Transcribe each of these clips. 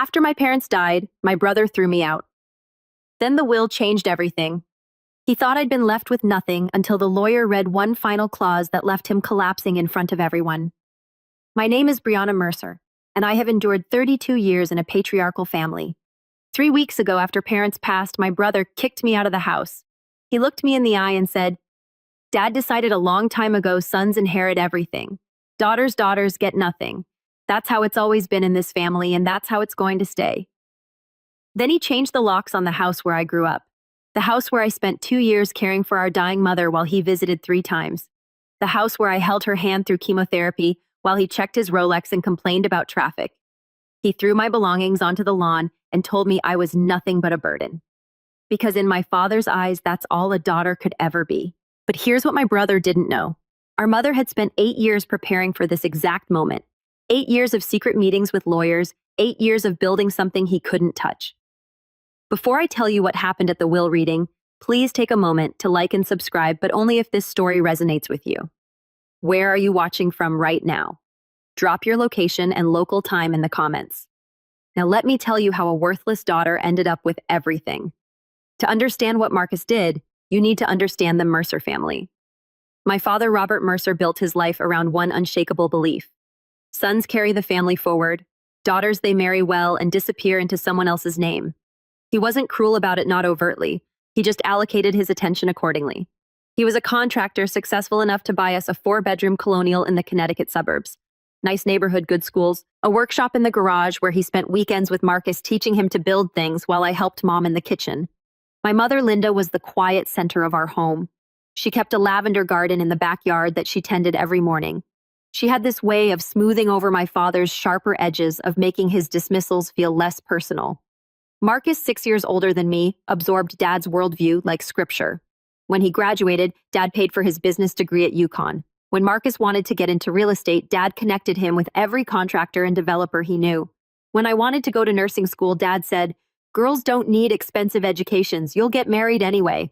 After my parents died, my brother threw me out. Then the will changed everything. He thought I'd been left with nothing until the lawyer read one final clause that left him collapsing in front of everyone. My name is Brianna Mercer, and I have endured 32 years in a patriarchal family. 3 weeks ago, after parents passed, my brother kicked me out of the house. He looked me in the eye and said, "Dad decided a long time ago sons inherit everything. Daughters get nothing. That's how it's always been in this family, and that's how it's going to stay." Then he changed the locks on the house where I grew up. The house where I spent 2 years caring for our dying mother while he visited 3 times. The house where I held her hand through chemotherapy while he checked his Rolex and complained about traffic. He threw my belongings onto the lawn and told me I was nothing but a burden. Because in my father's eyes, that's all a daughter could ever be. But here's what my brother didn't know. Our mother had spent 8 years preparing for this exact moment. 8 years of secret meetings with lawyers, 8 years of building something he couldn't touch. Before I tell you what happened at the will reading, please take a moment to like and subscribe, but only if this story resonates with you. Where are you watching from right now? Drop your location and local time in the comments. Now let me tell you how a worthless daughter ended up with everything. To understand what Marcus did, you need to understand the Mercer family. My father, Robert Mercer, built his life around one unshakable belief. Sons carry the family forward, daughters they marry well and disappear into someone else's name. He wasn't cruel about it, not overtly. He just allocated his attention accordingly. He was a contractor successful enough to buy us a 4-bedroom colonial in the Connecticut suburbs. Nice neighborhood, good schools, a workshop in the garage where he spent weekends with Marcus teaching him to build things while I helped Mom in the kitchen. My mother, Linda, was the quiet center of our home. She kept a lavender garden in the backyard that she tended every morning. She had this way of smoothing over my father's sharper edges, of making his dismissals feel less personal. Marcus, 6 years older than me, absorbed Dad's worldview like scripture. When he graduated, Dad paid for his business degree at UConn. When Marcus wanted to get into real estate, Dad connected him with every contractor and developer he knew. When I wanted to go to nursing school, Dad said, "Girls don't need expensive educations. You'll get married anyway."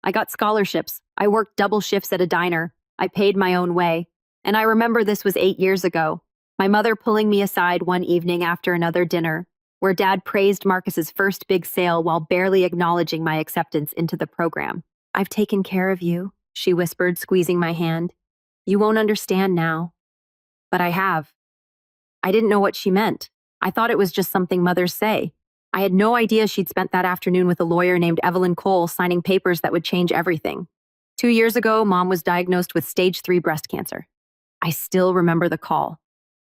I got scholarships. I worked double shifts at a diner. I paid my own way. And I remember this was 8 years ago. My mother pulling me aside one evening after another dinner, where Dad praised Marcus's first big sale while barely acknowledging my acceptance into the program. "I've taken care of you," she whispered, squeezing my hand. "You won't understand now." But I have. I didn't know what she meant. I thought it was just something mothers say. I had no idea she'd spent that afternoon with a lawyer named Evelyn Cole signing papers that would change everything. 2 years ago, Mom was diagnosed with stage 3 breast cancer. I still remember the call.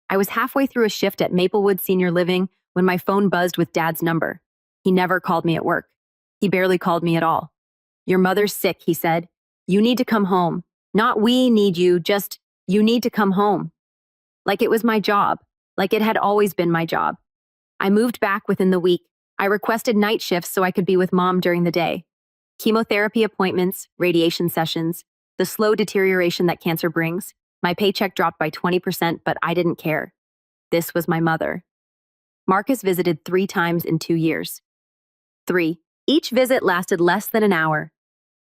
I was halfway through a shift at Maplewood Senior Living when my phone buzzed with Dad's number. He never called me at work. He barely called me at all. "Your mother's sick," he said. "You need to come home. Not we need you, just you need to come home." Like it was my job, like it had always been my job. I moved back within the week. I requested night shifts so I could be with Mom during the day. Chemotherapy appointments, radiation sessions, the slow deterioration that cancer brings. My paycheck dropped by 20%, but I didn't care. This was my mother. Marcus visited 3 times in 2 years. 3. Each visit lasted less than an hour.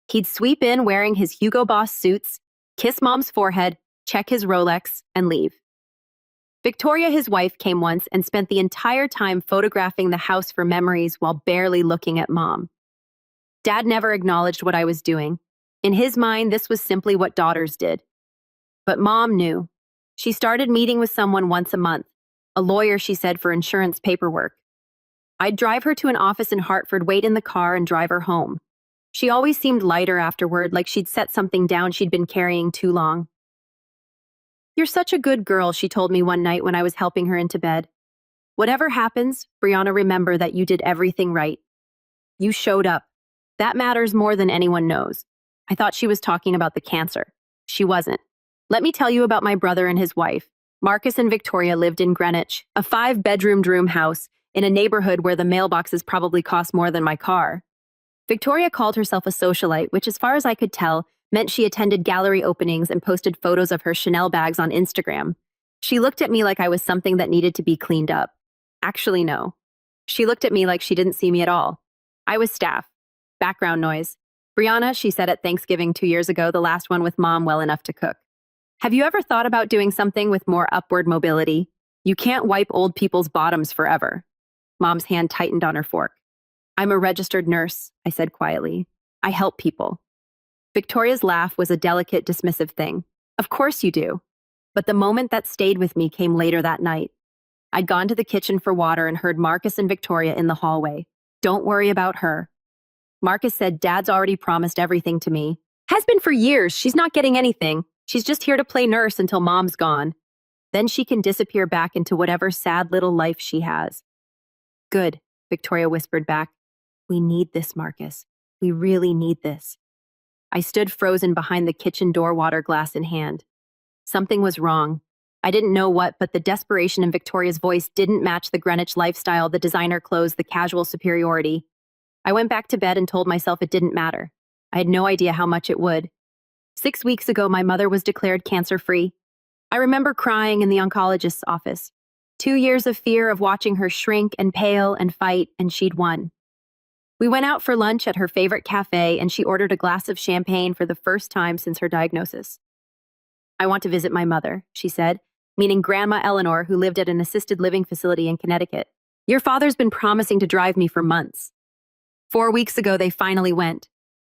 He'd sweep in wearing his Hugo Boss suits, kiss Mom's forehead, check his Rolex, and leave. Victoria, his wife, came once and spent the entire time photographing the house for memories while barely looking at Mom. Dad never acknowledged what I was doing. In his mind, this was simply what daughters did. But Mom knew. She started meeting with someone once a month, a lawyer, she said, for insurance paperwork. I'd drive her to an office in Hartford, wait in the car, and drive her home. She always seemed lighter afterward, like she'd set something down she'd been carrying too long. "You're such a good girl," she told me one night when I was helping her into bed. "Whatever happens, Brianna, remember that you did everything right. You showed up. That matters more than anyone knows." I thought she was talking about the cancer. She wasn't. Let me tell you about my brother and his wife. Marcus and Victoria lived in Greenwich, a 5-bedroomed room house in a neighborhood where the mailboxes probably cost more than my car. Victoria called herself a socialite, which, as far as I could tell, meant she attended gallery openings and posted photos of her Chanel bags on Instagram. She looked at me like I was something that needed to be cleaned up. Actually, no. She looked at me like she didn't see me at all. I was staff. Background noise. "Brianna," she said at Thanksgiving 2 years ago, the last one with Mom well enough to cook. "Have you ever thought about doing something with more upward mobility? You can't wipe old people's bottoms forever." Mom's hand tightened on her fork. I'm a registered nurse, I said quietly. I help people. Victoria's laugh was a delicate, dismissive thing. Of course you do. But the moment that stayed with me came later that night. I'd gone to the kitchen for water and heard Marcus and Victoria in the hallway. Don't worry about her. Marcus said Dad's already promised everything to me. Has been for years. She's not getting anything. She's just here to play nurse until Mom's gone. Then she can disappear back into whatever sad little life she has. Good, Victoria whispered back. We need this, Marcus. We really need this. I stood frozen behind the kitchen door, water glass in hand. Something was wrong. I didn't know what, but the desperation in Victoria's voice didn't match the Greenwich lifestyle, the designer clothes, the casual superiority. I went back to bed and told myself it didn't matter. I had no idea how much it would. 6 weeks ago, my mother was declared cancer-free. I remember crying in the oncologist's office. 2 years of fear of watching her shrink and pale and fight, and she'd won. We went out for lunch at her favorite cafe, and she ordered a glass of champagne for the first time since her diagnosis. I want to visit my mother, she said, meaning Grandma Eleanor, who lived at an assisted living facility in Connecticut. Your father's been promising to drive me for months. 4 weeks ago, they finally went.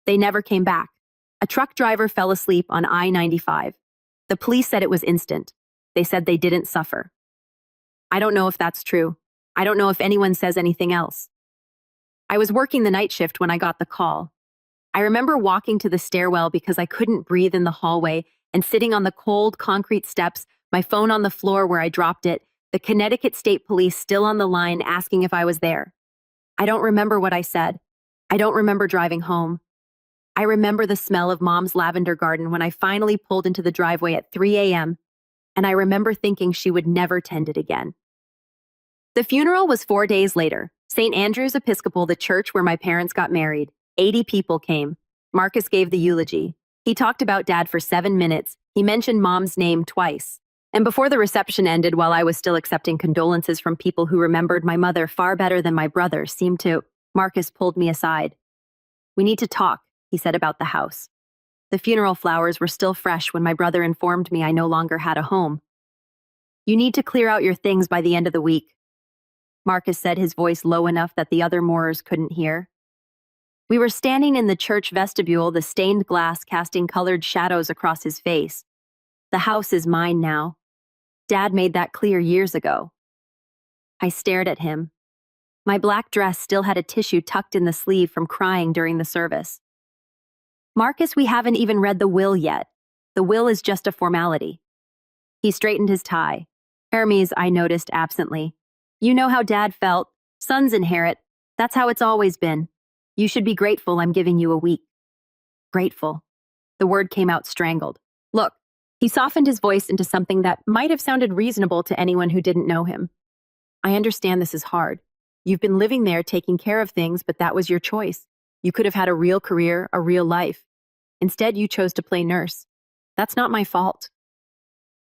They never came back. A truck driver fell asleep on I-95. The police said it was instant. They said they didn't suffer. I don't know if that's true. I don't know if anyone says anything else. I was working the night shift when I got the call. I remember walking to the stairwell because I couldn't breathe in the hallway and sitting on the cold concrete steps, my phone on the floor where I dropped it, the Connecticut State Police still on the line asking if I was there. I don't remember what I said. I don't remember driving home. I remember the smell of Mom's lavender garden when I finally pulled into the driveway at 3 a.m., and I remember thinking she would never tend it again. The funeral was 4 days later. St. Andrew's Episcopal, the church where my parents got married. 80 people came. Marcus gave the eulogy. He talked about Dad for 7 minutes. He mentioned Mom's name twice. And before the reception ended, while I was still accepting condolences from people who remembered my mother far better than my brother seemed to, Marcus pulled me aside. We need to talk, he said about the house. The funeral flowers were still fresh when my brother informed me I no longer had a home. You need to clear out your things by the end of the week. Marcus said, his voice low enough that the other mourners couldn't hear. We were standing in the church vestibule, the stained glass casting colored shadows across his face. The house is mine now. Dad made that clear years ago. I stared at him. My black dress still had a tissue tucked in the sleeve from crying during the service. Marcus, we haven't even read the will yet. The will is just a formality. He straightened his tie. Hermes, I noticed absently. You know how Dad felt. Sons inherit. That's how it's always been. You should be grateful I'm giving you a week. Grateful. The word came out strangled. Look, he softened his voice into something that might have sounded reasonable to anyone who didn't know him. I understand this is hard. You've been living there taking care of things, but that was your choice. You could have had a real career, a real life. Instead, you chose to play nurse. That's not my fault.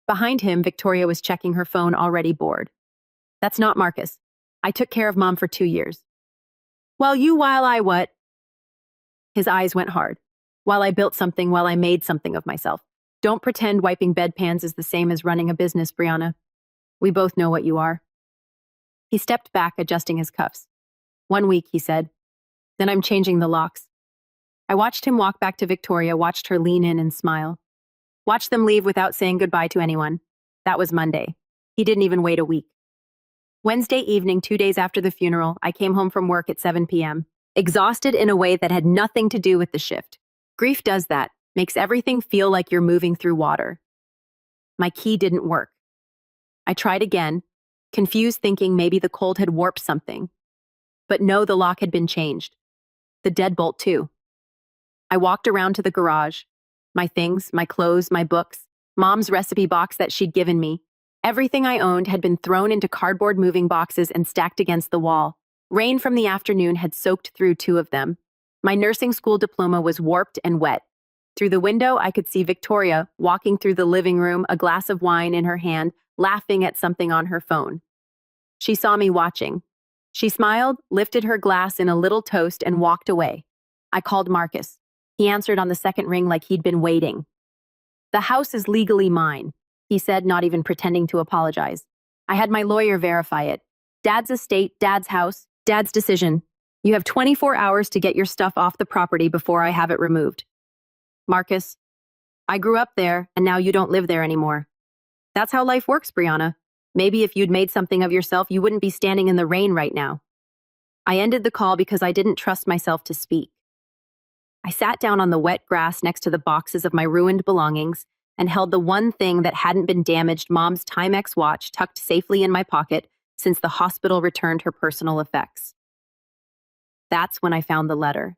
Behind him, Victoria was checking her phone, already bored. That's not Marcus. I took care of Mom for 2 years. While I what? His eyes went hard. While I built something, while I made something of myself. Don't pretend wiping bedpans is the same as running a business, Brianna. We both know what you are. He stepped back, adjusting his cuffs. 1 week, he said. Then I'm changing the locks. I watched him walk back to Victoria, watched her lean in and smile. Watched them leave without saying goodbye to anyone. That was Monday. He didn't even wait a week. Wednesday evening, 2 days after the funeral, I came home from work at 7 p.m., exhausted in a way that had nothing to do with the shift. Grief does that, makes everything feel like you're moving through water. My key didn't work. I tried again, confused, thinking maybe the cold had warped something. But no, the lock had been changed. The deadbolt, too. I walked around to the garage. My things, my clothes, my books, Mom's recipe box that she'd given me. Everything I owned had been thrown into cardboard moving boxes and stacked against the wall. Rain from the afternoon had soaked through 2 of them. My nursing school diploma was warped and wet. Through the window, I could see Victoria walking through the living room, a glass of wine in her hand, laughing at something on her phone. She saw me watching. She smiled, lifted her glass in a little toast, and walked away. I called Marcus. He answered on the second ring like he'd been waiting. The house is legally mine, he said, not even pretending to apologize. I had my lawyer verify it. Dad's estate, Dad's house, Dad's decision. You have 24 hours to get your stuff off the property before I have it removed. Marcus, I grew up there, and now you don't live there anymore. That's how life works, Brianna. Maybe if you'd made something of yourself, you wouldn't be standing in the rain right now. I ended the call because I didn't trust myself to speak. I sat down on the wet grass next to the boxes of my ruined belongings and held the one thing that hadn't been damaged, Mom's Timex watch, tucked safely in my pocket since the hospital returned her personal effects. That's when I found the letter.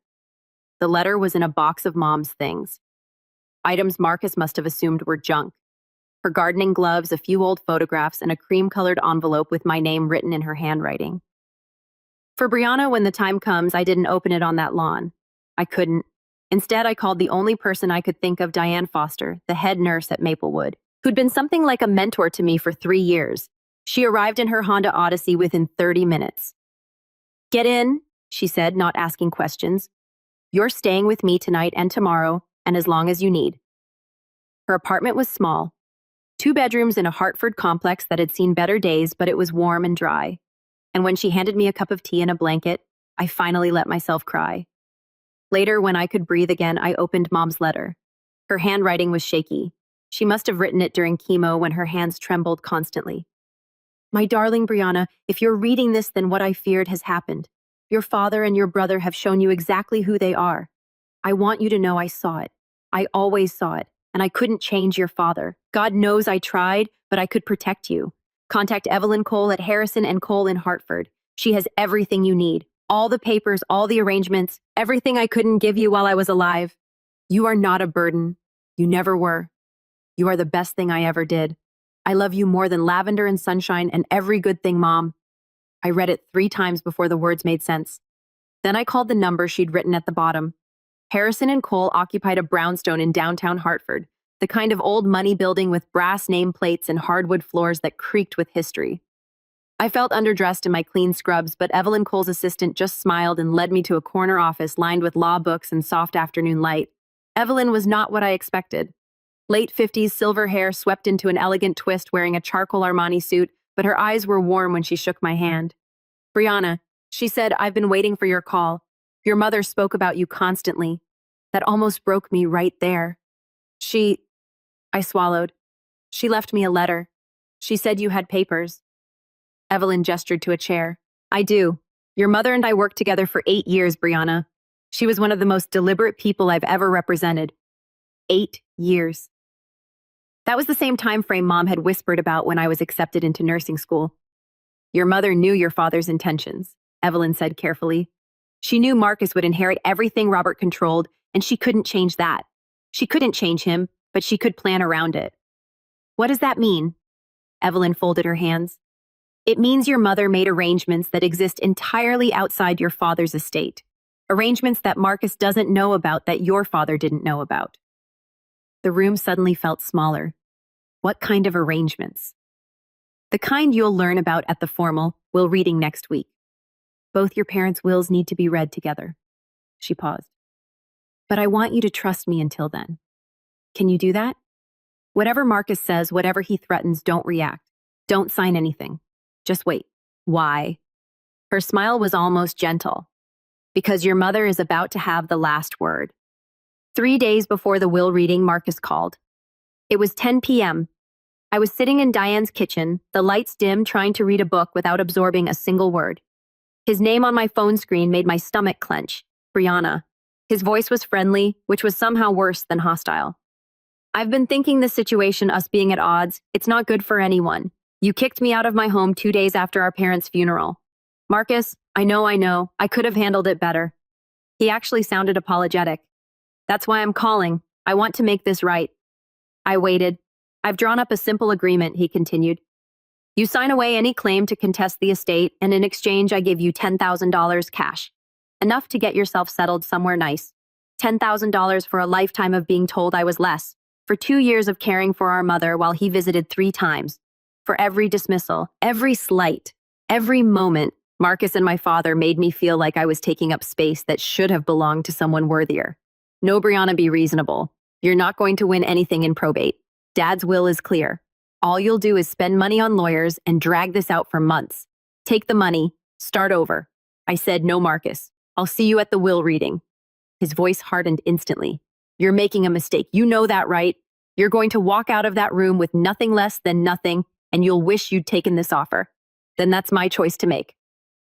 The letter was in a box of Mom's things. Items Marcus must have assumed were junk. Her gardening gloves, a few old photographs, and a cream-colored envelope with my name written in her handwriting. For Brianna, when the time comes, I didn't open it on that lawn. I couldn't. Instead, I called the only person I could think of, Diane Foster, the head nurse at Maplewood, who'd been something like a mentor to me for 3 years. She arrived in her Honda Odyssey within 30 minutes. "Get in," she said, not asking questions. "You're staying with me tonight and tomorrow, and as long as you need." Her apartment was small. 2 bedrooms in a Hartford complex that had seen better days, but it was warm and dry. And when she handed me a cup of tea and a blanket, I finally let myself cry. Later, when I could breathe again, I opened Mom's letter. Her handwriting was shaky. She must have written it during chemo when her hands trembled constantly. "My darling Brianna, if you're reading this, then what I feared has happened. Your father and your brother have shown you exactly who they are. I want you to know I saw it. I always saw it, and I couldn't change your father. God knows I tried, but I could protect you. Contact Evelyn Cole at Harrison and Cole in Hartford. She has everything you need. All the papers, all the arrangements, everything I couldn't give you while I was alive. You are not a burden. You never were. You are the best thing I ever did. I love you more than lavender and sunshine and every good thing, Mom." I read it 3 times before the words made sense. Then I called the number she'd written at the bottom. Harrison and Cole occupied a brownstone in downtown Hartford, the kind of old money building with brass nameplates and hardwood floors that creaked with history. I felt underdressed in my clean scrubs, but Evelyn Cole's assistant just smiled and led me to a corner office lined with law books and soft afternoon light. Evelyn was not what I expected. Late 50s, silver hair swept into an elegant twist, wearing a charcoal Armani suit, but her eyes were warm when she shook my hand. "Brianna," she said, "I've been waiting for your call. Your mother spoke about you constantly. That almost broke me right there. I swallowed. She left me a letter. She said you had papers." Evelyn gestured to a chair. "I do. Your mother and I worked together for 8 years, Brianna. She was one of the most deliberate people I've ever represented. 8 years. That was the same time frame Mom had whispered about when I was accepted into nursing school." "Your mother knew your father's intentions," Evelyn said carefully. "She knew Marcus would inherit everything Robert controlled, and she couldn't change that. She couldn't change him, but she could plan around it." "What does that mean?" Evelyn folded her hands. "It means your mother made arrangements that exist entirely outside your father's estate. Arrangements that Marcus doesn't know about, that your father didn't know about." The room suddenly felt smaller. "What kind of arrangements?" "The kind you'll learn about at the formal will reading next week. Both your parents' wills need to be read together." She paused. "But I want you to trust me until then. Can you do that? Whatever Marcus says, whatever he threatens, don't react. Don't sign anything. Just wait." "Why?" Her smile was almost gentle. "Because your mother is about to have the last word." 3 days before the will reading, Marcus called. It was 10 p.m. I was sitting in Diane's kitchen, the lights dim, trying to read a book without absorbing a single word. His name on my phone screen made my stomach clench. Brianna. His voice was friendly, which was somehow worse than hostile. "I've been thinking this situation, us being at odds, it's not good for anyone. You kicked me out of my home 2 days after our parents' funeral. Marcus, I know, I could have handled it better." He actually sounded apologetic. "That's why I'm calling. I want to make this right." I waited. "I've drawn up a simple agreement," he continued. "You sign away any claim to contest the estate, and in exchange I give you $10,000 cash. Enough to get yourself settled somewhere nice. $10,000 for a lifetime of being told I was less. For 2 years of caring for our mother while he visited 3 times. For every dismissal, every slight, every moment, Marcus and my father made me feel like I was taking up space that should have belonged to someone worthier. No, Brianna, be reasonable. You're not going to win anything in probate. Dad's will is clear. All you'll do is spend money on lawyers and drag this out for months. Take the money. Start over. I said, no, Marcus. I'll see you at the will reading. His voice hardened instantly. You're making a mistake. You know that, right? You're going to walk out of that room with nothing less than nothing, and you'll wish you'd taken this offer. Then that's my choice to make.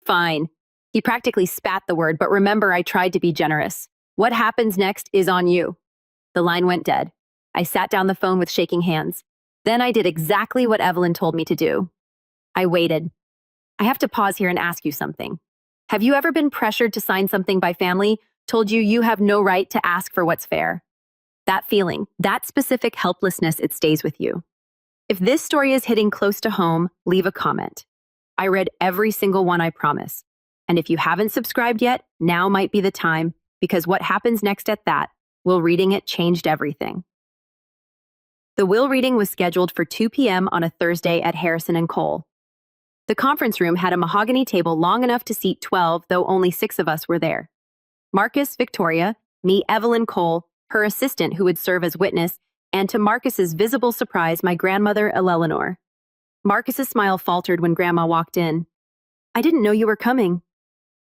Fine. He practically spat the word, but remember, I tried to be generous. What happens next is on you. The line went dead. I sat down the phone with shaking hands. Then I did exactly what Evelyn told me to do. I waited. I have to pause here and ask you something. Have you ever been pressured to sign something by family, told you have no right to ask for what's fair? That feeling, that specific helplessness, it stays with you. If this story is hitting close to home, leave a comment. I read every single one, I promise. And if you haven't subscribed yet, now might be the time, because what happens next at that, will reading it changed everything. The will reading was scheduled for 2 p.m. on a Thursday at Harrison and Cole. The conference room had a mahogany table long enough to seat 12, though only 6 of us were there. Marcus, Victoria, me, Evelyn, Cole, her assistant who would serve as witness, and to Marcus's visible surprise, my grandmother, Eleanor. Marcus's smile faltered when Grandma walked in. I didn't know you were coming.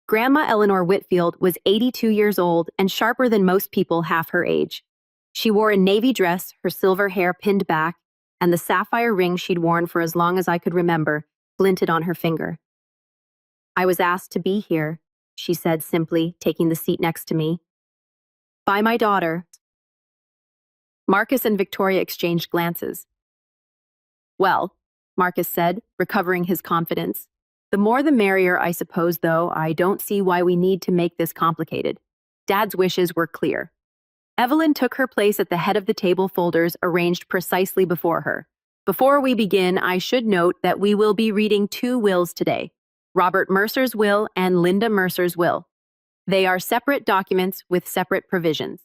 Grandma Eleanor Whitfield was 82 years old and sharper than most people half her age. She wore a navy dress, her silver hair pinned back, and the sapphire ring she'd worn for as long as I could remember glinted on her finger. I was asked to be here, she said simply, taking the seat next to me. By my daughter. Marcus and Victoria exchanged glances. Well, Marcus said, recovering his confidence. The more the merrier, I suppose, though. I don't see why we need to make this complicated. Dad's wishes were clear. Evelyn took her place at the head of the table, folders arranged precisely before her. Before we begin, I should note that we will be reading 2 wills today, Robert Mercer's will and Linda Mercer's will. They are separate documents with separate provisions.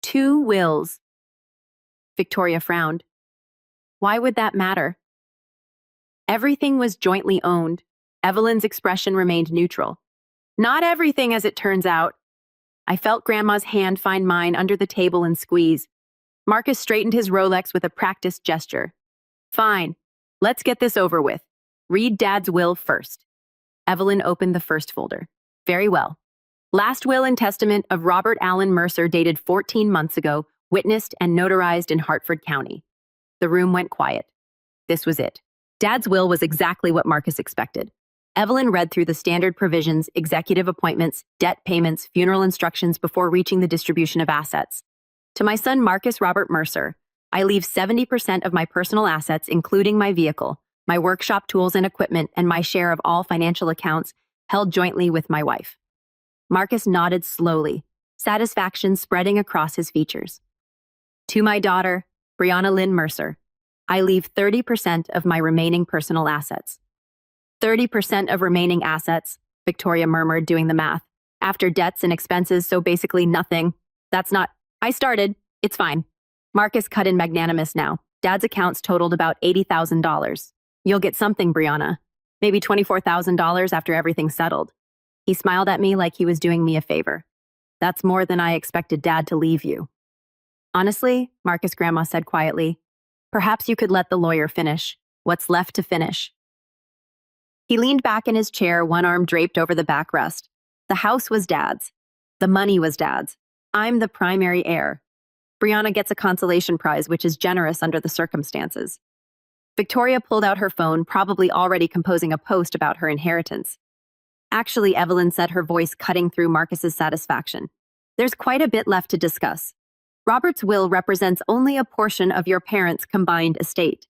2 wills. Victoria frowned. Why would that matter? Everything was jointly owned. Evelyn's expression remained neutral. Not everything, as it turns out. I felt Grandma's hand find mine under the table and squeeze. Marcus straightened his Rolex with a practiced gesture. Fine. Let's get this over with. Read Dad's will first. Evelyn opened the first folder. Very well. Last will and testament of Robert Allen Mercer, dated 14 months ago, witnessed and notarized in Hartford County. The room went quiet. This was it. Dad's will was exactly what Marcus expected. Evelyn read through the standard provisions, executive appointments, debt payments, funeral instructions before reaching the distribution of assets. To my son Marcus Robert Mercer, I leave 70% of my personal assets, including my vehicle, my workshop tools and equipment, and my share of all financial accounts held jointly with my wife. Marcus nodded slowly, satisfaction spreading across his features. To my daughter, Brianna Lynn Mercer, I leave 30% of my remaining personal assets. 30% of remaining assets, Victoria murmured, doing the math. After debts and expenses, so basically nothing. That's not... I started. It's fine. Marcus cut in magnanimous now. Dad's accounts totaled about $80,000. You'll get something, Brianna. Maybe $24,000 after everything's settled. He smiled at me like he was doing me a favor. That's more than I expected Dad to leave you. Honestly, Marcus' grandma said quietly, perhaps you could let the lawyer finish. What's left to finish? He leaned back in his chair, one arm draped over the backrest. The house was Dad's. The money was Dad's. I'm the primary heir. Brianna gets a consolation prize, which is generous under the circumstances. Victoria pulled out her phone, probably already composing a post about her inheritance. Actually, Evelyn said, her voice cutting through Marcus's satisfaction. There's quite a bit left to discuss. Robert's will represents only a portion of your parents' combined estate.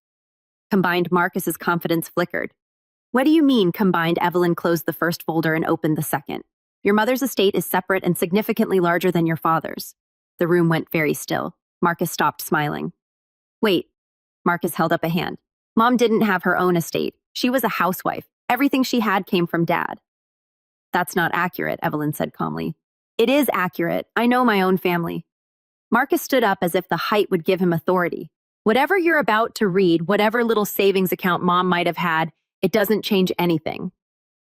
Combined. Marcus's confidence flickered. What do you mean, combined? Evelyn closed the first folder and opened the second. Your mother's estate is separate and significantly larger than your father's. The room went very still. Marcus stopped smiling. Wait. Marcus held up a hand. Mom didn't have her own estate. She was a housewife. Everything she had came from Dad. That's not accurate, Evelyn said calmly. It is accurate. I know my own family. Marcus stood up as if the height would give him authority. Whatever you're about to read, whatever little savings account Mom might have had, it doesn't change anything.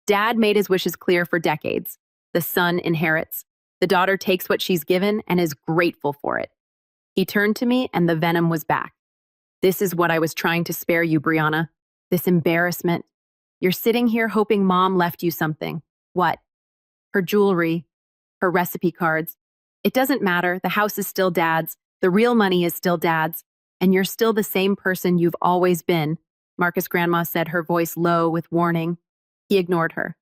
Dad made his wishes clear for decades. The son inherits. The daughter takes what she's given and is grateful for it. He turned to me and the venom was back. This is what I was trying to spare you, Brianna. This embarrassment. You're sitting here hoping mom left you something. What? Her jewelry, her recipe cards. It doesn't matter. The house is still dad's. The real money is still dad's. And you're still the same person you've always been, Marcus' grandma said, her voice low with warning. He ignored her.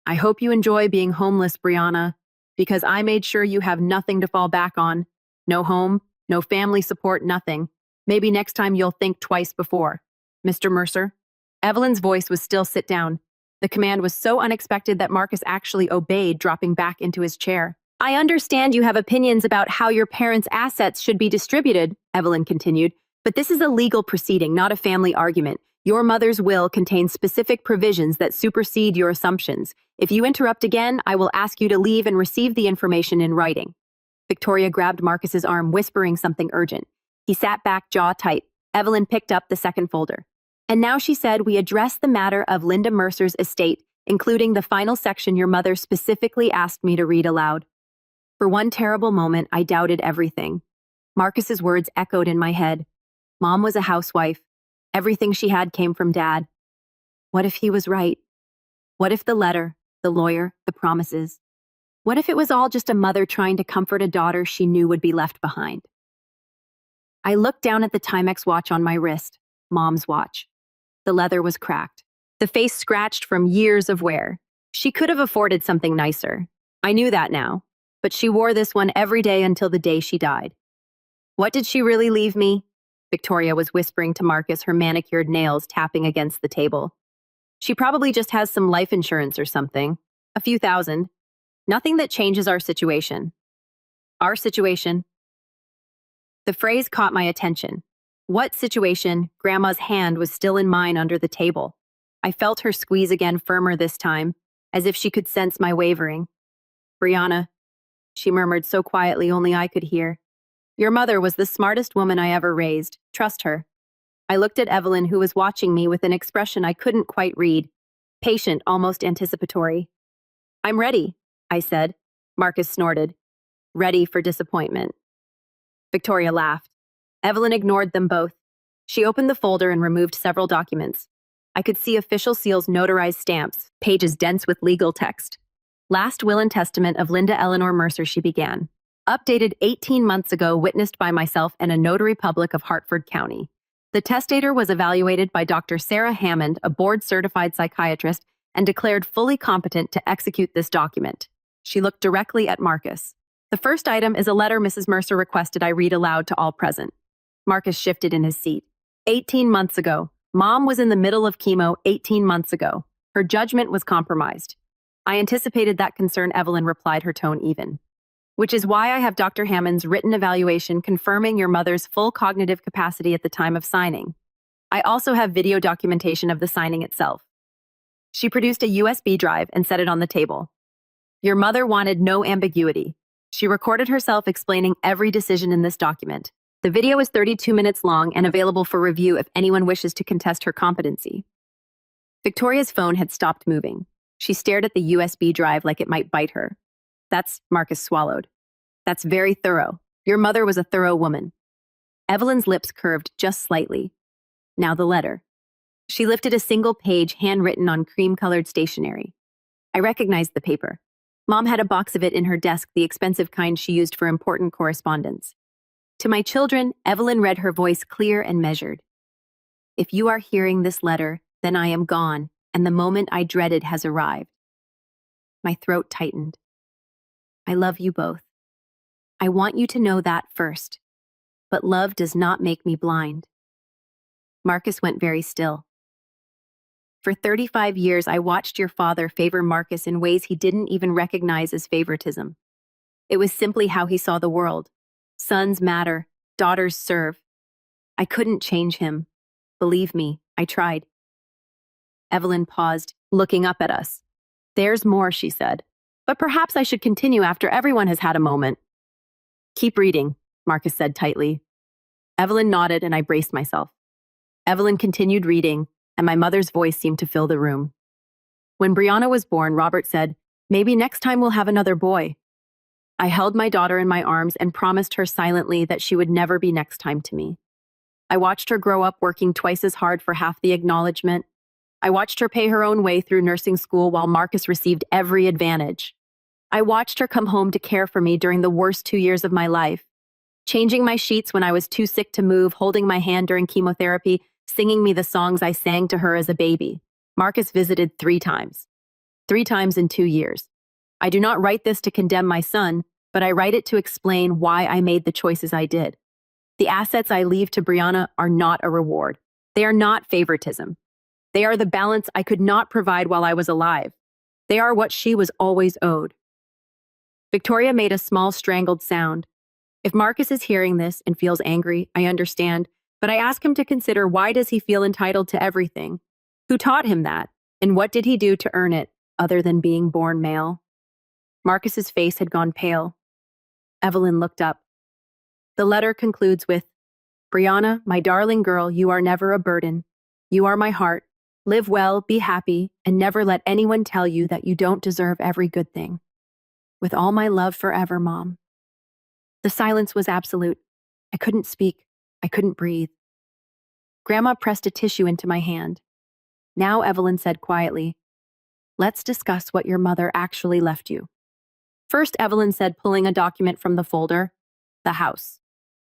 I hope you enjoy being homeless, Brianna, because I made sure you have nothing to fall back on. No home, no family support, nothing. Maybe next time you'll think twice before. Mr. Mercer? Evelyn's voice was still sit down. The command was so unexpected that Marcus actually obeyed, dropping back into his chair. I understand you have opinions about how your parents' assets should be distributed, Evelyn continued, but this is a legal proceeding, not a family argument. Your mother's will contains specific provisions that supersede your assumptions. If you interrupt again, I will ask you to leave and receive the information in writing. Victoria grabbed Marcus's arm, whispering something urgent. He sat back, jaw tight. Evelyn picked up the second folder. And now she said, we address the matter of Linda Mercer's estate, including the final section your mother specifically asked me to read aloud. For one terrible moment, I doubted everything. Marcus's words echoed in my head. Mom was a housewife. Everything she had came from Dad. What if he was right? What if the letter, the lawyer, the promises? What if it was all just a mother trying to comfort a daughter she knew would be left behind? I looked down at the Timex watch on my wrist, Mom's watch. The leather was cracked, the face scratched from years of wear. She could have afforded something nicer. I knew that now, but she wore this one every day until the day she died. What did she really leave me? Victoria was whispering to Marcus, her manicured nails tapping against the table. She probably just has some life insurance or something. A few thousand. Nothing that changes our situation. Our situation? The phrase caught my attention. What situation? Grandma's hand was still in mine under the table. I felt her squeeze again, firmer this time, as if she could sense my wavering. Brianna, she murmured so quietly only I could hear. Your mother was the smartest woman I ever raised. Trust her. I looked at Evelyn, who was watching me with an expression I couldn't quite read. Patient, almost anticipatory. I'm ready, I said. Marcus snorted. Ready for disappointment. Victoria laughed. Evelyn ignored them both. She opened the folder and removed several documents. I could see official seals, notarized stamps, pages dense with legal text. Last will and testament of Linda Eleanor Mercer, she began. Updated 18 months ago, witnessed by myself and a notary public of Hartford County. The testator was evaluated by Dr. Sarah Hammond, a board-certified psychiatrist, and declared fully competent to execute this document. She looked directly at Marcus. The first item is a letter Mrs. Mercer requested I read aloud to all present. Marcus shifted in his seat. 18 months ago. Mom was in the middle of chemo 18 months ago. Her judgment was compromised. I anticipated that concern, Evelyn replied, her tone even. Which is why I have Dr. Hammond's written evaluation confirming your mother's full cognitive capacity at the time of signing. I also have video documentation of the signing itself. She produced a USB drive and set it on the table. Your mother wanted no ambiguity. She recorded herself explaining every decision in this document. The video is 32 minutes long and available for review if anyone wishes to contest her competency. Victoria's phone had stopped moving. She stared at the USB drive like it might bite her. Marcus swallowed. That's very thorough. Your mother was a thorough woman. Evelyn's lips curved just slightly. Now the letter. She lifted a single page handwritten on cream-colored stationery. I recognized the paper. Mom had a box of it in her desk, the expensive kind she used for important correspondence. To my children, Evelyn read, her voice clear and measured. If you are hearing this letter, then I am gone, and the moment I dreaded has arrived. My throat tightened. I love you both. I want you to know that first. But love does not make me blind. Marcus went very still. For 35 years, I watched your father favor Marcus in ways he didn't even recognize as favoritism. It was simply how he saw the world. Sons matter, daughters serve. I couldn't change him. Believe me, I tried. Evelyn paused, looking up at us. There's more, she said. But perhaps I should continue after everyone has had a moment. Keep reading, Marcus said tightly. Evelyn nodded and I braced myself. Evelyn continued reading, and my mother's voice seemed to fill the room. When Brianna was born, Robert said, maybe next time we'll have another boy. I held my daughter in my arms and promised her silently that she would never be next time to me. I watched her grow up, working twice as hard for half the acknowledgement. I watched her pay her own way through nursing school while Marcus received every advantage. I watched her come home to care for me during the worst 2 years of my life, changing my sheets when I was too sick to move, holding my hand during chemotherapy, singing me the songs I sang to her as a baby. Marcus visited 3 times. 3 times in 2 years. I do not write this to condemn my son, but I write it to explain why I made the choices I did. The assets I leave to Brianna are not a reward. They are not favoritism. They are the balance I could not provide while I was alive. They are what she was always owed. Victoria made a small strangled sound. If Marcus is hearing this and feels angry, I understand, but I ask him to consider, why does he feel entitled to everything? Who taught him that? And what did he do to earn it, other than being born male? Marcus's face had gone pale. Evelyn looked up. The letter concludes with, "Brianna, my darling girl, you are never a burden. You are my heart. Live well, be happy, and never let anyone tell you that you don't deserve every good thing. With all my love forever, Mom." The silence was absolute. I couldn't speak. I couldn't breathe. Grandma pressed a tissue into my hand. Now Evelyn said quietly, "Let's discuss what your mother actually left you." First, Evelyn said, pulling a document from the folder, "The house."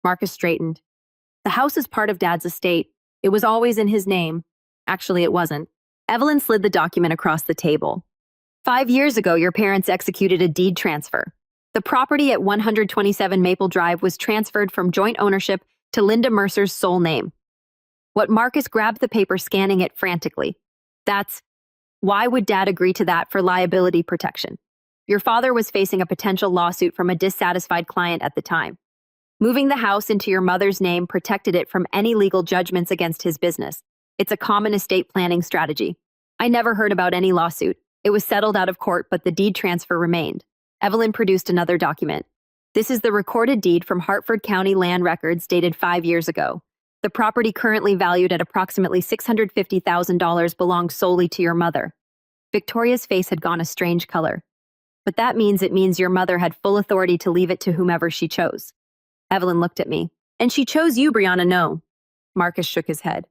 Marcus straightened. "The house is part of Dad's estate. It was always in his name." Actually, it wasn't. Evelyn slid the document across the table. 5 years ago, your parents executed a deed transfer. The property at 127 Maple Drive was transferred from joint ownership to Linda Mercer's sole name. What Marcus grabbed the paper, scanning it frantically. Why would Dad agree to that for liability protection? Your father was facing a potential lawsuit from a dissatisfied client at the time. Moving the house into your mother's name protected it from any legal judgments against his business. It's a common estate planning strategy. I never heard about any lawsuit. It was settled out of court, but the deed transfer remained. Evelyn produced another document. This is the recorded deed from Hartford County Land Records dated 5 years ago. The property, currently valued at approximately $650,000, belonged solely to your mother. Victoria's face had gone a strange color. But that means your mother had full authority to leave it to whomever she chose. Evelyn looked at me. "And she chose you, Brianna, no?" Marcus shook his head.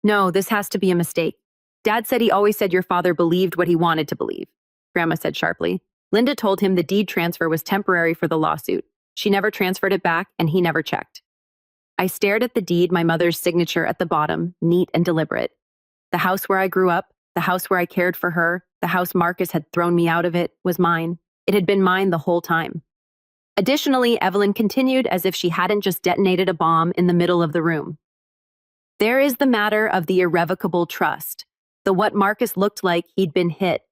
"No, this has to be a mistake. Dad said he always said your father believed what he wanted to believe," Grandma said sharply. "Linda told him the deed transfer was temporary for the lawsuit. She never transferred it back, and he never checked." I stared at the deed, my mother's signature at the bottom, neat and deliberate. The house where I grew up, the house where I cared for her, the house Marcus had thrown me out of, it was mine. It had been mine the whole time. Additionally, Evelyn continued as if she hadn't just detonated a bomb in the middle of the room. "There is the matter of the irrevocable trust. The what Marcus looked like he'd been hit.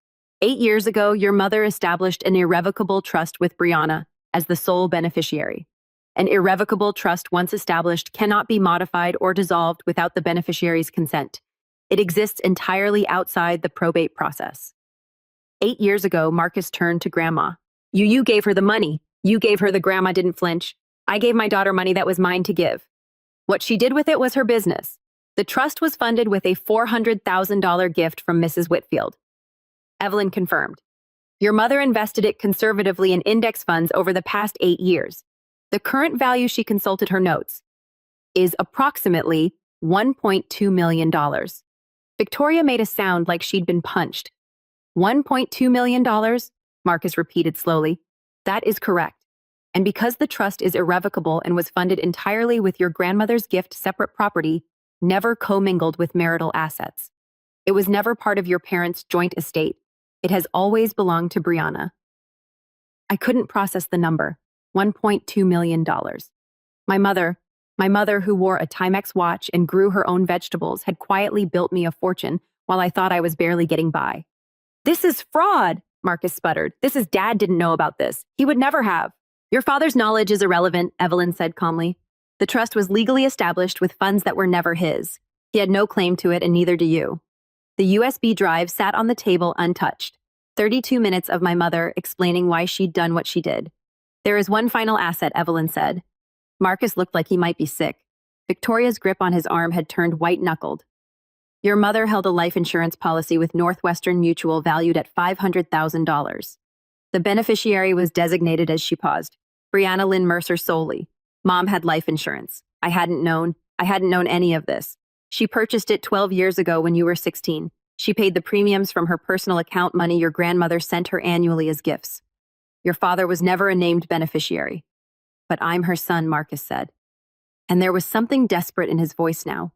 8 years ago, your mother established an irrevocable trust with Brianna as the sole beneficiary. An irrevocable trust, once established, cannot be modified or dissolved without the beneficiary's consent. It exists entirely outside the probate process. 8 years ago, Marcus turned to Grandma. You gave her the money. You gave her the." Grandma didn't flinch. "I gave my daughter money that was mine to give. What she did with it was her business. The trust was funded with a $400,000 gift from Mrs. Whitfield." Evelyn confirmed. "Your mother invested it conservatively in index funds over the past 8 years. The current value," she consulted her notes, "is approximately $1.2 million. Victoria made a sound like she'd been punched. $1.2 million? Marcus repeated slowly. "That is correct. And because the trust is irrevocable and was funded entirely with your grandmother's gift, separate property, never commingled with marital assets. It was never part of your parents' joint estate. It has always belonged to Brianna." I couldn't process the number. $1.2 million. My mother, who wore a Timex watch and grew her own vegetables, had quietly built me a fortune while I thought I was barely getting by. "This is fraud," Marcus sputtered. Dad didn't know about this. He would never have." "Your father's knowledge is irrelevant," Evelyn said calmly. "The trust was legally established with funds that were never his. He had no claim to it, and neither do you." The USB drive sat on the table untouched. 32 minutes of my mother explaining why she'd done what she did. "There is one final asset," Evelyn said. Marcus looked like he might be sick. Victoria's grip on his arm had turned white-knuckled. "Your mother held a life insurance policy with Northwestern Mutual valued at $500,000. The beneficiary was designated," as she paused, "Brianna Lynn Mercer solely. Mom had life insurance. I hadn't known any of this. She purchased it 12 years ago when you were 16. She paid the premiums from her personal account money your grandmother sent her annually as gifts. Your father was never a named beneficiary. But I'm her son, Marcus said. And there was something desperate in his voice now.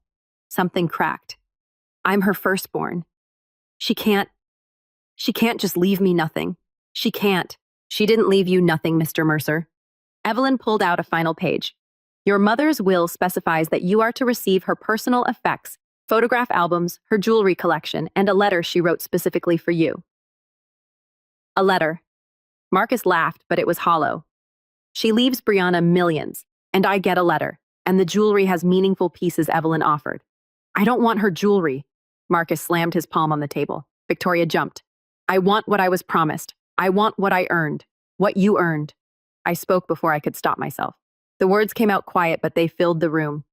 Something cracked. I'm her firstborn. She can't just leave me nothing. She can't. She didn't leave you nothing, Mr. Mercer. Evelyn pulled out a final page. Your mother's will specifies that you are to receive her personal effects, photograph albums, her jewelry collection, and a letter she wrote specifically for you. A letter. Marcus laughed, but it was hollow. She leaves Brianna millions, and I get a letter, and the jewelry has meaningful pieces Evelyn offered. I don't want her jewelry. Marcus slammed his palm on the table. Victoria jumped. I want what I was promised. I want what I earned. What you earned. I spoke before I could stop myself. The words came out quiet, but they filled the room.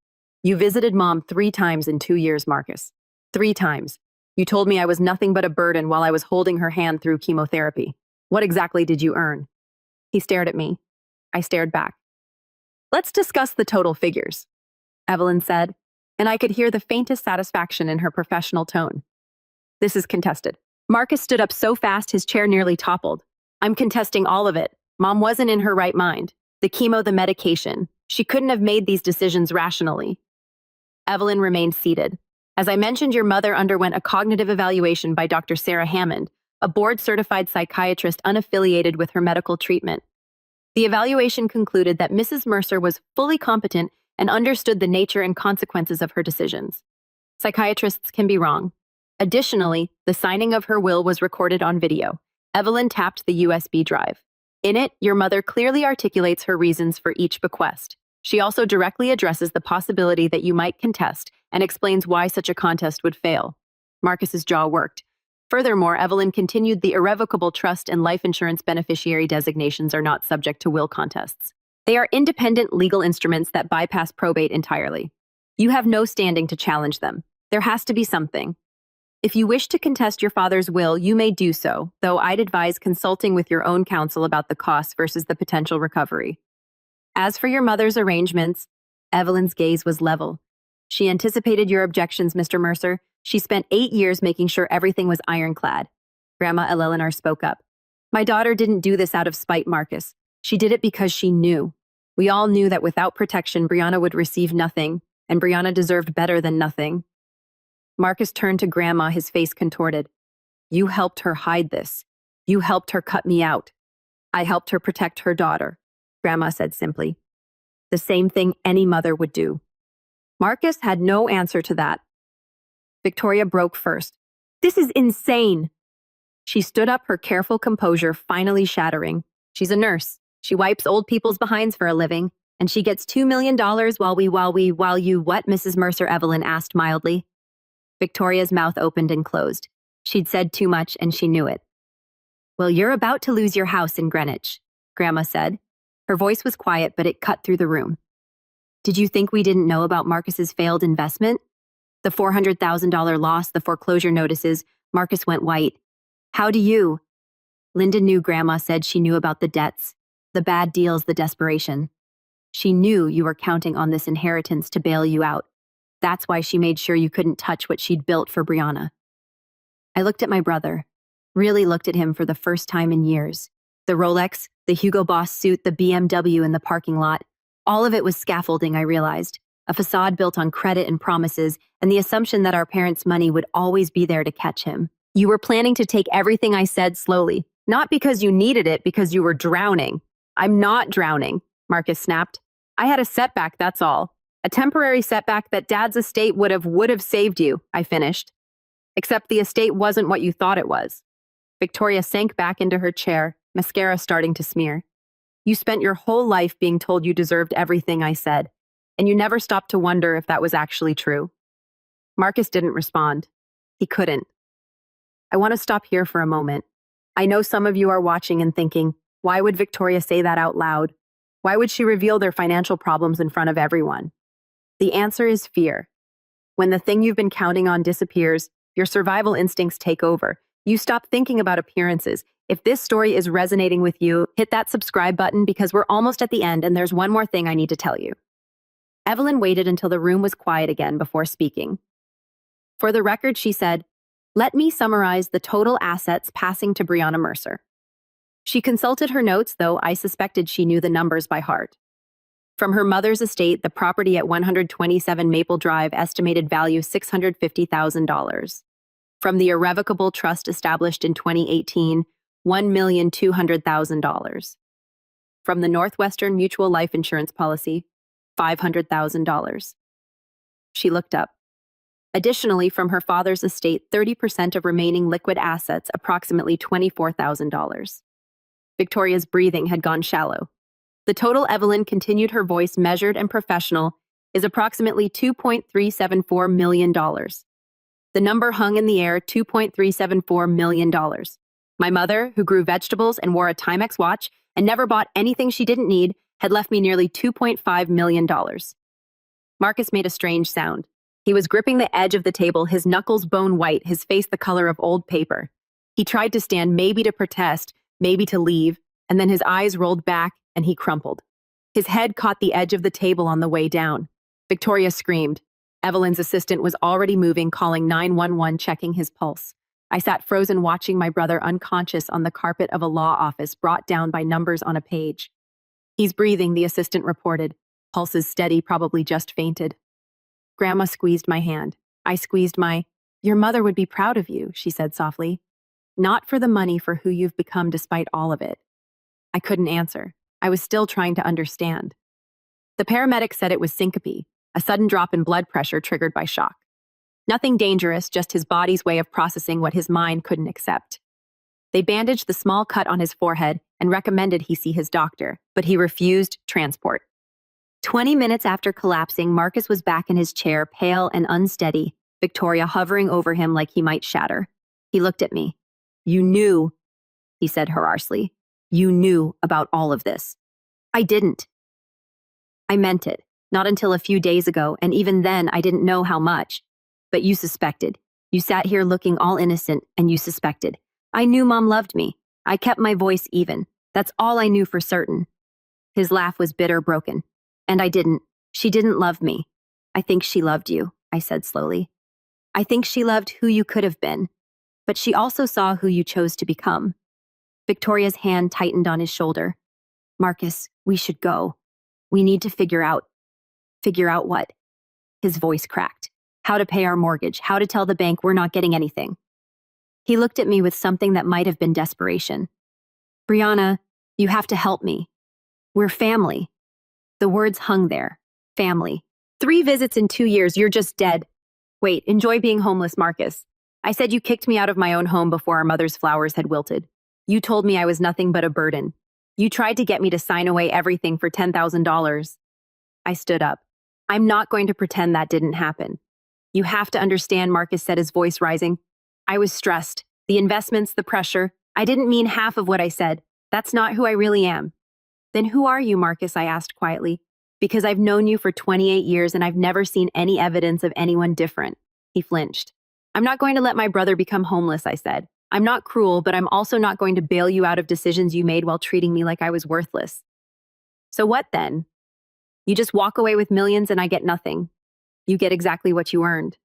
You visited Mom 3 times in 2 years, Marcus. 3 times. You told me I was nothing but a burden while I was holding her hand through chemotherapy. What exactly did you earn? He stared at me. I stared back. Let's discuss the total figures, Evelyn said, and I could hear the faintest satisfaction in her professional tone. This is contested. Marcus stood up so fast his chair nearly toppled. I'm contesting all of it. Mom wasn't in her right mind. The chemo, the medication. She couldn't have made these decisions rationally. Evelyn remained seated. As I mentioned, your mother underwent a cognitive evaluation by Dr. Sarah Hammond, a board-certified psychiatrist unaffiliated with her medical treatment. The evaluation concluded that Mrs. Mercer was fully competent and understood the nature and consequences of her decisions. Psychiatrists can be wrong. Additionally, the signing of her will was recorded on video. Evelyn tapped the USB drive. In it, your mother clearly articulates her reasons for each bequest. She also directly addresses the possibility that you might contest and explains why such a contest would fail. Marcus's jaw worked. Furthermore, Evelyn continued the irrevocable trust and life insurance beneficiary designations are not subject to will contests. They are independent legal instruments that bypass probate entirely. You have no standing to challenge them. There has to be something. If you wish to contest your father's will, you may do so, though I'd advise consulting with your own counsel about the costs versus the potential recovery. As for your mother's arrangements, Evelyn's gaze was level. She anticipated your objections, Mr. Mercer. She spent 8 years making sure everything was ironclad. Grandma Eleanor spoke up. My daughter didn't do this out of spite, Marcus. She did it because she knew. We all knew that without protection, Brianna would receive nothing, and Brianna deserved better than nothing. Marcus turned to Grandma, his face contorted. You helped her hide this. You helped her cut me out. I helped her protect her daughter, Grandma said simply. The same thing any mother would do. Marcus had no answer to that. Victoria broke first. This is insane. She stood up, her careful composure finally shattering. She's a nurse. She wipes old people's behinds for a living, and she gets $2 million while you what, Mrs. Mercer, Evelyn asked mildly. Victoria's mouth opened and closed. She'd said too much, and she knew it. Well, you're about to lose your house in Greenwich, Grandma said. Her voice was quiet, but it cut through the room. Did you think we didn't know about Marcus's failed investment? The $400,000 loss, the foreclosure notices. Marcus went white. How do you? Linda knew. Grandma said she knew about the debts, the bad deals, the desperation. She knew you were counting on this inheritance to bail you out. That's why she made sure you couldn't touch what she'd built for Brianna. I looked at my brother, really looked at him for the first time in years. The Rolex, the Hugo Boss suit, the BMW in the parking lot. All of it was scaffolding, I realized. A facade built on credit and promises, and the assumption that our parents' money would always be there to catch him. You were planning to take everything I said slowly, not because you needed it, because you were drowning. I'm not drowning, Marcus snapped. I had a setback, that's all. A temporary setback that Dad's estate would have saved you, I finished. Except the estate wasn't what you thought it was. Victoria sank back into her chair, mascara starting to smear. You spent your whole life being told you deserved everything I said, and you never stopped to wonder if that was actually true. Marcus didn't respond. He couldn't. I want to stop here for a moment. I know some of you are watching and thinking, why would Victoria say that out loud? Why would she reveal their financial problems in front of everyone? The answer is fear. When the thing you've been counting on disappears, your survival instincts take over. You stop thinking about appearances. If this story is resonating with you, hit that subscribe button because we're almost at the end and there's one more thing I need to tell you. Evelyn waited until the room was quiet again before speaking. For the record, she said, Let me summarize the total assets passing to Brianna Mercer. She consulted her notes, though I suspected she knew the numbers by heart. From her mother's estate, the property at 127 Maple Drive, estimated value $650,000. From the irrevocable trust established in 2018, $1,200,000. From the Northwestern Mutual Life Insurance policy, $500,000. She looked up. Additionally, from her father's estate, 30% of remaining liquid assets, approximately $24,000. Victoria's breathing had gone shallow. The total, Evelyn continued, her voice measured and professional, is approximately $2.374 million. The number hung in the air, $2.374 million. My mother, who grew vegetables and wore a Timex watch and never bought anything she didn't need, had left me nearly $2.5 million. Marcus made a strange sound. He was gripping the edge of the table, his knuckles bone white, his face the color of old paper. He tried to stand, maybe to protest, maybe to leave, and then his eyes rolled back and he crumpled. His head caught the edge of the table on the way down. Victoria screamed. Evelyn's assistant was already moving, calling 911, checking his pulse. I sat frozen, watching my brother unconscious on the carpet of a law office, brought down by numbers on a page. He's breathing, the assistant reported. Pulse is steady, probably just fainted. Grandma squeezed my hand. I squeezed my. Your mother would be proud of you, she said softly. Not for the money, for who you've become despite all of it. I couldn't answer. I was still trying to understand. The paramedic said it was syncope, a sudden drop in blood pressure triggered by shock. Nothing dangerous, just his body's way of processing what his mind couldn't accept. They bandaged the small cut on his forehead and recommended he see his doctor, but he refused transport. 20 minutes after collapsing, Marcus was back in his chair, pale and unsteady, Victoria hovering over him like he might shatter. He looked at me. You knew, he said harshly. You knew about all of this. I didn't. I meant it. Not until a few days ago, and even then I didn't know how much. But you suspected. You sat here looking all innocent, and you suspected. I knew Mom loved me. I kept my voice even. That's all I knew for certain. His laugh was bitter, broken. And I didn't. She didn't love me. I think she loved you, I said slowly. I think she loved who you could have been. But she also saw who you chose to become. Victoria's hand tightened on his shoulder. Marcus, we should go. We need to figure out. Figure out what? His voice cracked. How to pay our mortgage, how to tell the bank we're not getting anything. He looked at me with something that might have been desperation. Brianna, you have to help me. We're family. The words hung there. Family. 3 visits in 2 years, you're just dead. Wait, enjoy being homeless, Marcus. I said you kicked me out of my own home before our mother's flowers had wilted. You told me I was nothing but a burden. You tried to get me to sign away everything for $10,000. I stood up. I'm not going to pretend that didn't happen. You have to understand, Marcus said, his voice rising. I was stressed. The investments, the pressure. I didn't mean half of what I said. That's not who I really am. Then who are you, Marcus? I asked quietly. Because I've known you for 28 years and I've never seen any evidence of anyone different. He flinched. I'm not going to let my brother become homeless, I said. I'm not cruel, but I'm also not going to bail you out of decisions you made while treating me like I was worthless. So what then? You just walk away with millions and I get nothing. You get exactly what you earned.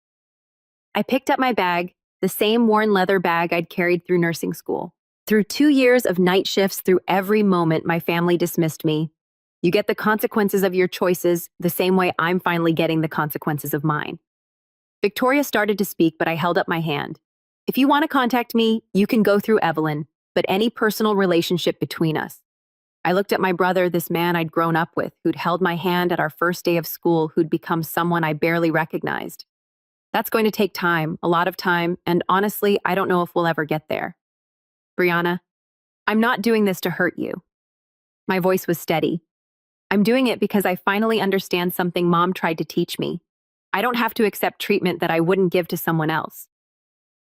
I picked up my bag, the same worn leather bag I'd carried through nursing school. Through 2 years of night shifts, through every moment my family dismissed me. You get the consequences of your choices the same way I'm finally getting the consequences of mine. Victoria started to speak, but I held up my hand. If you want to contact me, you can go through Evelyn, but any personal relationship between us. I looked at my brother, this man I'd grown up with, who'd held my hand at our first day of school, who'd become someone I barely recognized. That's going to take time, a lot of time, and honestly, I don't know if we'll ever get there. Brianna, I'm not doing this to hurt you. My voice was steady. I'm doing it because I finally understand something Mom tried to teach me. I don't have to accept treatment that I wouldn't give to someone else.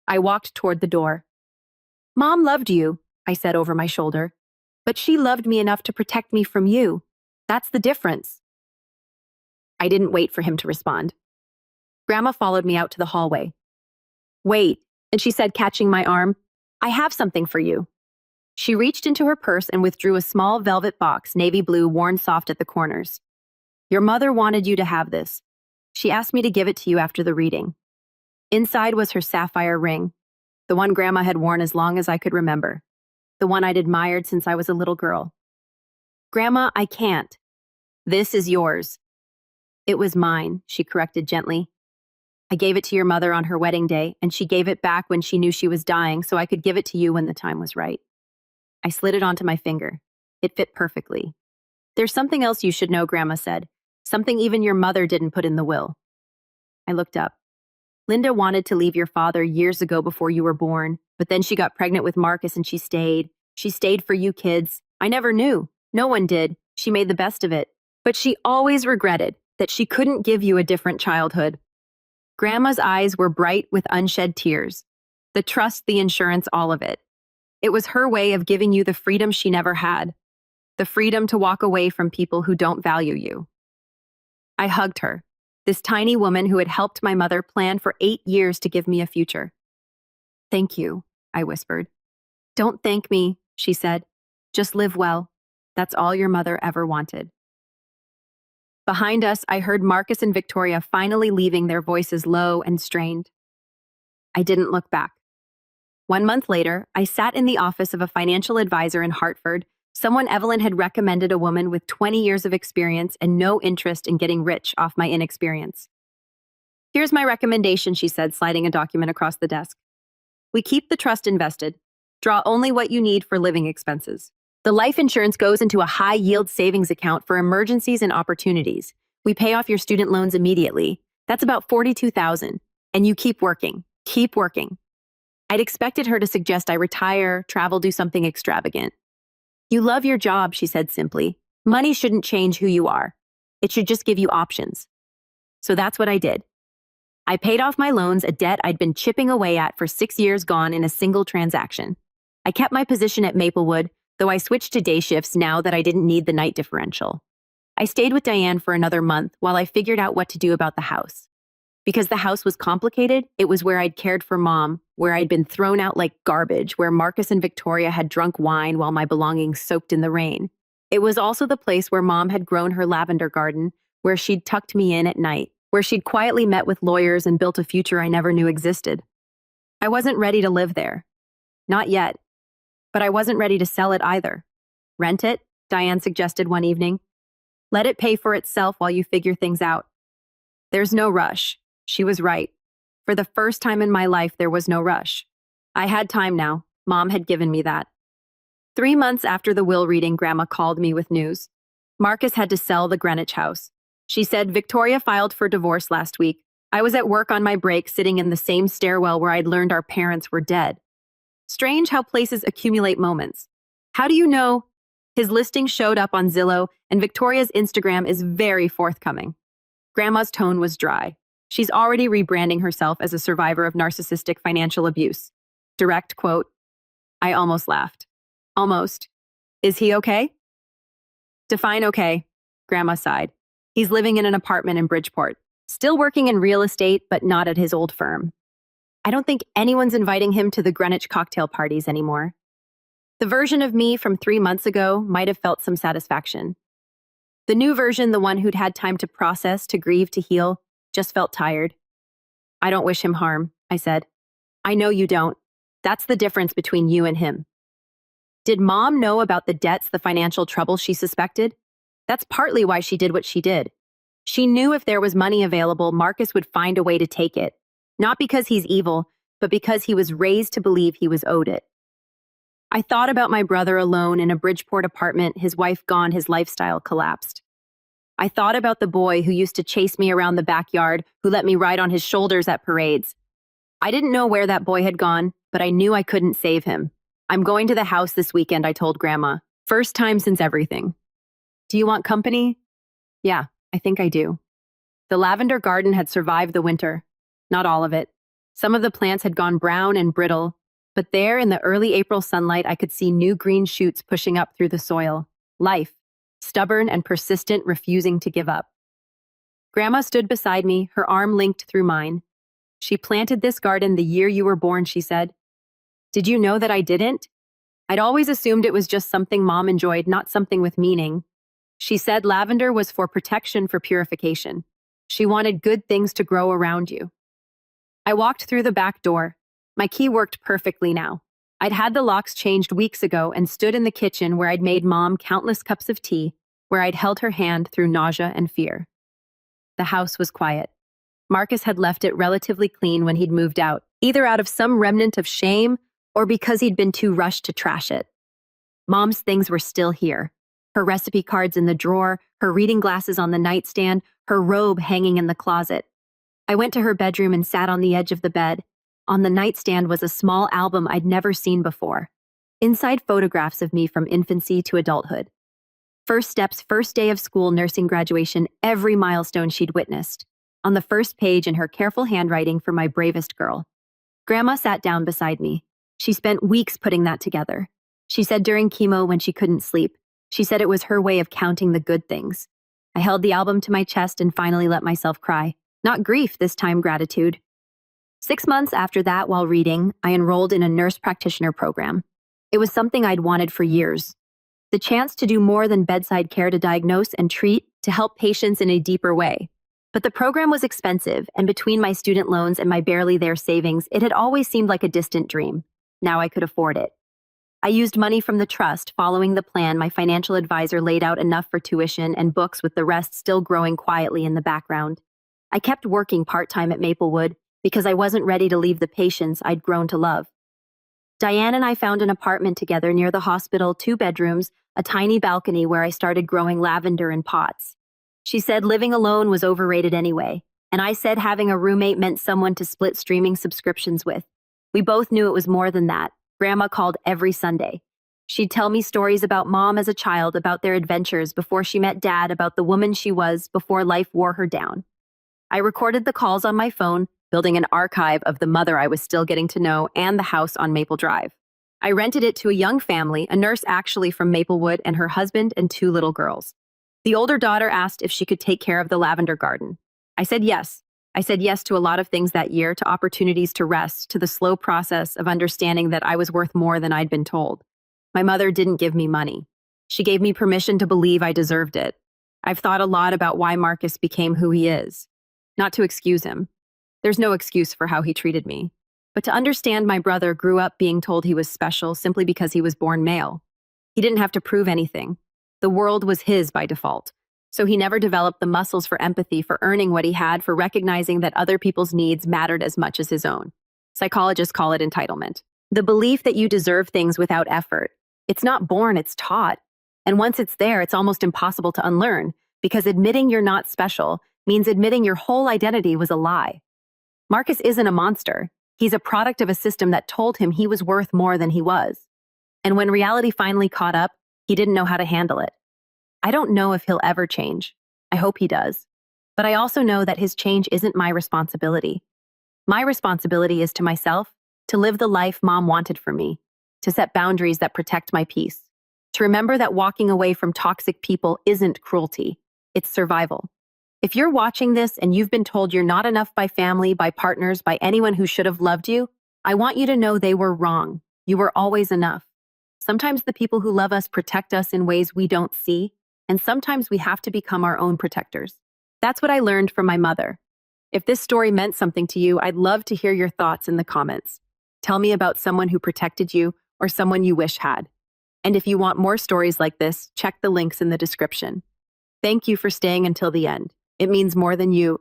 I walked toward the door. Mom loved you, I said over my shoulder. But she loved me enough to protect me from you. That's the difference. I didn't wait for him to respond. Grandma followed me out to the hallway. Wait, and she said, catching my arm, I have something for you. She reached into her purse and withdrew a small velvet box, navy blue, worn soft at the corners. Your mother wanted you to have this. She asked me to give it to you after the reading. Inside was her sapphire ring. The one Grandma had worn as long as I could remember. The one I'd admired since I was a little girl. Grandma, I can't. This is yours. It was mine, she corrected gently. I gave it to your mother on her wedding day, and she gave it back when she knew she was dying so I could give it to you when the time was right. I slid it onto my finger. It fit perfectly. There's something else you should know, Grandma said. Something even your mother didn't put in the will. I looked up. Linda wanted to leave your father years ago before you were born, but then she got pregnant with Marcus and she stayed. She stayed for you kids. I never knew. No one did. She made the best of it. But she always regretted that she couldn't give you a different childhood. Grandma's eyes were bright with unshed tears. The trust, the insurance, all of it. It was her way of giving you the freedom she never had. The freedom to walk away from people who don't value you. I hugged her, this tiny woman who had helped my mother plan for 8 years to give me a future. Thank you, I whispered. Don't thank me, she said. Just live well. That's all your mother ever wanted. Behind us, I heard Marcus and Victoria finally leaving, their voices low and strained. I didn't look back. 1 month later, I sat in the office of a financial advisor in Hartford, someone Evelyn had recommended, a woman with 20 years of experience and no interest in getting rich off my inexperience. Here's my recommendation, she said, sliding a document across the desk. We keep the trust invested. Draw only what you need for living expenses. The life insurance goes into a high-yield savings account for emergencies and opportunities. We pay off your student loans immediately. That's about $42,000. And you keep working. Keep working. I'd expected her to suggest I retire, travel, do something extravagant. You love your job, she said simply. Money shouldn't change who you are. It should just give you options. So that's what I did. I paid off my loans, a debt I'd been chipping away at for 6 years gone in a single transaction. I kept my position at Maplewood, though I switched to day shifts now that I didn't need the night differential. I stayed with Diane for another month while I figured out what to do about the house. Because the house was complicated, it was where I'd cared for Mom, where I'd been thrown out like garbage, where Marcus and Victoria had drunk wine while my belongings soaked in the rain. It was also the place where Mom had grown her lavender garden, where she'd tucked me in at night, where she'd quietly met with lawyers and built a future I never knew existed. I wasn't ready to live there. Not yet. But I wasn't ready to sell it either. Rent it, Diane suggested one evening. Let it pay for itself while you figure things out. There's no rush. She was right. For the first time in my life, there was no rush. I had time now. Mom had given me that. 3 months after the will reading, Grandma called me with news. Marcus had to sell the Greenwich house. She said Victoria filed for divorce last week. I was at work on my break, sitting in the same stairwell where I'd learned our parents were dead. Strange how places accumulate moments. How do you know? His listing showed up on Zillow, and Victoria's Instagram is very forthcoming. Grandma's tone was dry. She's already rebranding herself as a survivor of narcissistic financial abuse. Direct quote. I almost laughed. Almost. Is he okay? Define okay, Grandma sighed. He's living in an apartment in Bridgeport. Still working in real estate, but not at his old firm. I don't think anyone's inviting him to the Greenwich cocktail parties anymore. The version of me from 3 months ago might have felt some satisfaction. The new version, the one who'd had time to process, to grieve, to heal, just felt tired. I don't wish him harm, I said. I know you don't. That's the difference between you and him. Did Mom know about the debts, the financial trouble she suspected? That's partly why she did what she did. She knew if there was money available, Marcus would find a way to take it. Not because he's evil, but because he was raised to believe he was owed it. I thought about my brother alone in a Bridgeport apartment, his wife gone, his lifestyle collapsed. I thought about the boy who used to chase me around the backyard, who let me ride on his shoulders at parades. I didn't know where that boy had gone, but I knew I couldn't save him. I'm going to the house this weekend, I told Grandma. First time since everything. Do you want company? Yeah, I think I do. The lavender garden had survived the winter. Not all of it. Some of the plants had gone brown and brittle, but there in the early April sunlight I could see new green shoots pushing up through the soil. Life, stubborn and persistent, refusing to give up. Grandma stood beside me, her arm linked through mine. She planted this garden the year you were born, she said. Did you know that I didn't? I'd always assumed it was just something Mom enjoyed, not something with meaning. She said lavender was for protection, for purification. She wanted good things to grow around you. I walked through the back door. My key worked perfectly now. I'd had the locks changed weeks ago and stood in the kitchen where I'd made Mom countless cups of tea, where I'd held her hand through nausea and fear. The house was quiet. Marcus had left it relatively clean when he'd moved out, either out of some remnant of shame or because he'd been too rushed to trash it. Mom's things were still here. Her recipe cards in the drawer, her reading glasses on the nightstand, her robe hanging in the closet. I went to her bedroom and sat on the edge of the bed. On the nightstand was a small album I'd never seen before. Inside, photographs of me from infancy to adulthood. First steps, first day of school, nursing graduation, every milestone she'd witnessed. On the first page, in her careful handwriting, for my bravest girl. Grandma sat down beside me. She spent weeks putting that together. She said during chemo when she couldn't sleep, she said it was her way of counting the good things. I held the album to my chest and finally let myself cry. Not grief this time, gratitude. 6 months after that, while reading, I enrolled in a nurse practitioner program. It was something I'd wanted for years. The chance to do more than bedside care, to diagnose and treat, to help patients in a deeper way. But the program was expensive, and between my student loans and my barely there savings, it had always seemed like a distant dream. Now I could afford it. I used money from the trust. Following the plan, my financial advisor laid out enough for tuition and books, with the rest still growing quietly in the background. I kept working part-time at Maplewood because I wasn't ready to leave the patients I'd grown to love. Diane and I found an apartment together near the hospital, 2 bedrooms, a tiny balcony where I started growing lavender in pots. She said living alone was overrated anyway, and I said having a roommate meant someone to split streaming subscriptions with. We both knew it was more than that. Grandma called every Sunday. She'd tell me stories about Mom as a child, about their adventures before she met Dad, about the woman she was before life wore her down. I recorded the calls on my phone, building an archive of the mother I was still getting to know and the house on Maple Drive. I rented it to a young family, a nurse actually from Maplewood, and her husband and 2 little girls. The older daughter asked if she could take care of the lavender garden. I said yes. I said yes to a lot of things that year, to opportunities to rest, to the slow process of understanding that I was worth more than I'd been told. My mother didn't give me money. She gave me permission to believe I deserved it. I've thought a lot about why Marcus became who he is. Not to excuse him. There's no excuse for how he treated me. But to understand my brother grew up being told he was special simply because he was born male. He didn't have to prove anything. The world was his by default. So he never developed the muscles for empathy, for earning what he had, for recognizing that other people's needs mattered as much as his own. Psychologists call it entitlement. The belief that you deserve things without effort. It's not born, it's taught. And once it's there, it's almost impossible to unlearn, because admitting you're not special means admitting your whole identity was a lie. Marcus isn't a monster. He's a product of a system that told him he was worth more than he was. And when reality finally caught up, he didn't know how to handle it. I don't know if he'll ever change. I hope he does. But I also know that his change isn't my responsibility. My responsibility is to myself, to live the life Mom wanted for me, to set boundaries that protect my peace, to remember that walking away from toxic people isn't cruelty, it's survival. If you're watching this and you've been told you're not enough by family, by partners, by anyone who should have loved you, I want you to know they were wrong. You were always enough. Sometimes the people who love us protect us in ways we don't see, and sometimes we have to become our own protectors. That's what I learned from my mother. If this story meant something to you, I'd love to hear your thoughts in the comments. Tell me about someone who protected you or someone you wish had. And if you want more stories like this, check the links in the description. Thank you for staying until the end. It means more than you